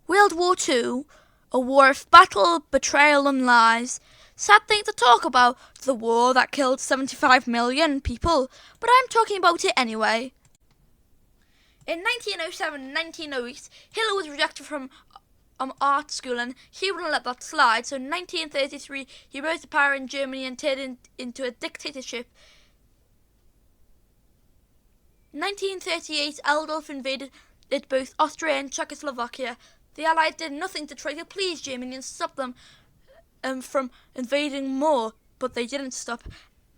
World War II, a war of battle, betrayal and lies. Sad thing to talk about, the war that killed 75 million people, but I'm talking about it anyway. In 1907 and 1908, Hitler was rejected from art school and he wouldn't let that slide, so in 1933 he rose to power in Germany and turned it into a dictatorship. In 1938, Adolf invaded both Austria and Czechoslovakia. The Allies did nothing to try to please Germany and stop them from invading more, but they didn't stop.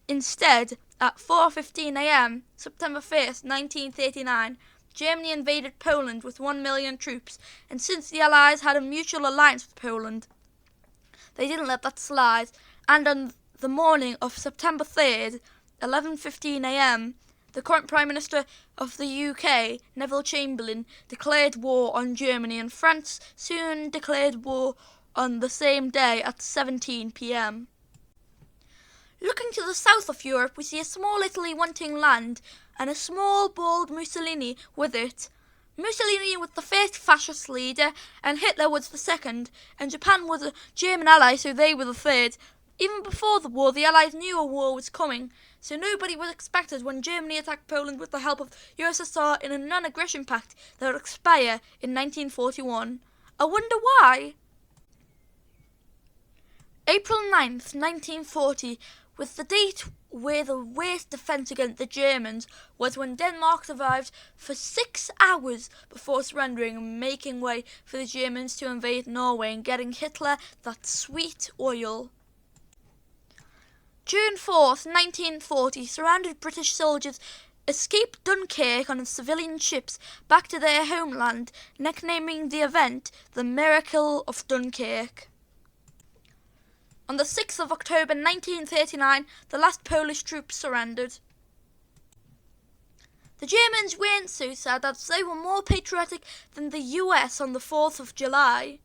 Instead, at 4:15 a.m., September 1st, 1939, Germany invaded Poland with 1 million troops, and since the Allies had a mutual alliance with Poland, they didn't let that slide, and on the morning of September 3rd, 11:15 a.m., the current Prime Minister of the UK, Neville Chamberlain, declared war on Germany, and France soon declared war on the same day at 17 p.m. Looking to the south of Europe, we see a small Italy wanting land, and a small, bald Mussolini with it. Mussolini was the first fascist leader, and Hitler was the second, and Japan was a German ally, so they were the third. Even before the war, the Allies knew a war was coming, so nobody was expected when Germany attacked Poland with the help of USSR in a non-aggression pact that would expire in 1941. I wonder why? April 9th, 1940, was the date where the worst defence against the Germans was when Denmark survived for 6 hours before surrendering and making way for the Germans to invade Norway and getting Hitler that sweet oil. June 4th, 1940, surrounded British soldiers escaped Dunkirk on civilian ships back to their homeland, nicknaming the event the Miracle of Dunkirk. On the 6th of October 1939, the last Polish troops surrendered. The Germans weren't so sad as they were more patriotic than the US on the 4th of July.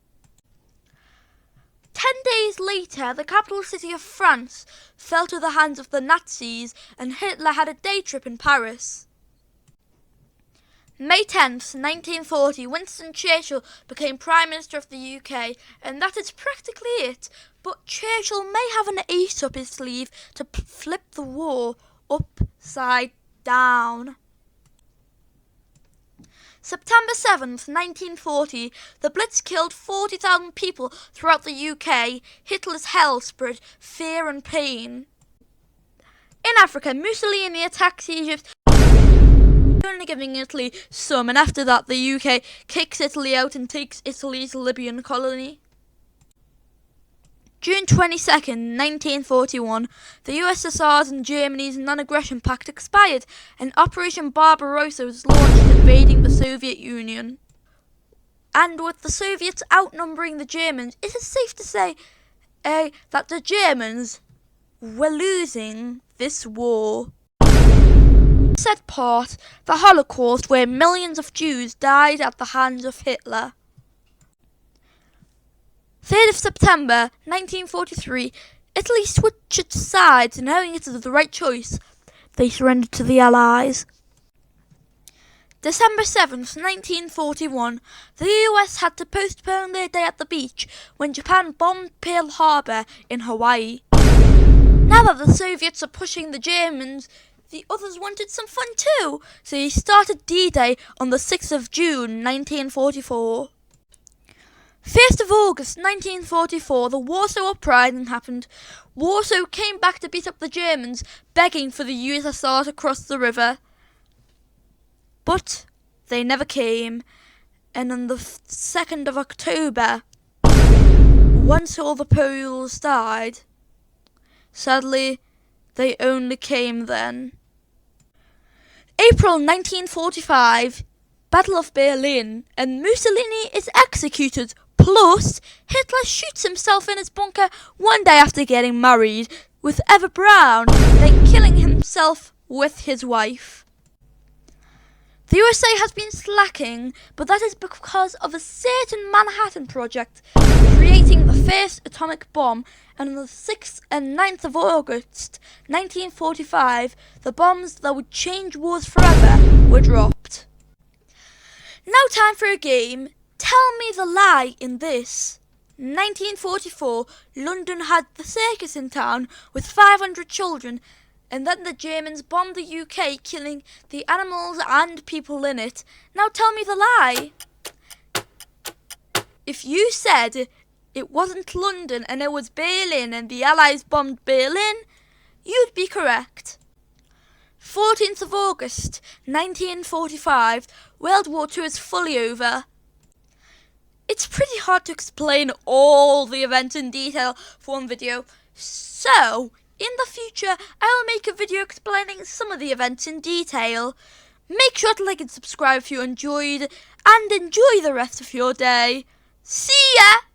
10 days later, the capital city of France fell to the hands of the Nazis and Hitler had a day trip in Paris. May 10th, 1940, Winston Churchill became Prime Minister of the UK, and that is practically it. But Churchill may have an ace up his sleeve to flip the war upside down. September 7th, 1940, the Blitz killed 40,000 people throughout the UK. Hitler's hell spread fear and pain. In Africa, Mussolini attacks Egypt, only giving Italy some, and after that the UK kicks Italy out and takes Italy's Libyan colony. June 22nd, 1941, the USSR's and Germany's non-aggression pact expired, and Operation Barbarossa was launched, invading the Soviet Union. And with the Soviets outnumbering the Germans, it is safe to say that the Germans were losing this war. Said part, the Holocaust, where millions of Jews died at the hands of Hitler. 3rd of September 1943, Italy switched its sides, and knowing it was the right choice, they surrendered to the Allies. December 7th, 1941, the US had to postpone their day at the beach when Japan bombed Pearl Harbor in Hawaii. Now that the Soviets are pushing the Germans, the others wanted some fun too, so they started D-Day on the 6th of June 1944. 1st of August 1944, the Warsaw Uprising happened. Warsaw came back to beat up the Germans, begging for the USSR to cross the river. But they never came, and on the 2nd of October, once all the Poles died, sadly, they only came then. April 1945, Battle of Berlin, and Mussolini is executed. Plus, Hitler shoots himself in his bunker one day after getting married with Eva Braun, then killing himself with his wife. The USA has been slacking, but that is because of a certain Manhattan Project, creating the first atomic bomb, and on the 6th and 9th of August 1945, the bombs that would change wars forever were dropped. Now time for a game. tell me the lie in this. 1944, London had the circus in town with 500 children, and then the Germans bombed the UK, killing the animals and people in it. Now tell me the lie. If you said it wasn't London and it was Berlin and the Allies bombed Berlin, you'd be correct. 14th of August, 1945, World War II is fully over. It's pretty hard to explain all the events in detail for one video, so in the future I will make a video explaining some of the events in detail. Make sure to like and subscribe if you enjoyed, and enjoy the rest of your day. See ya!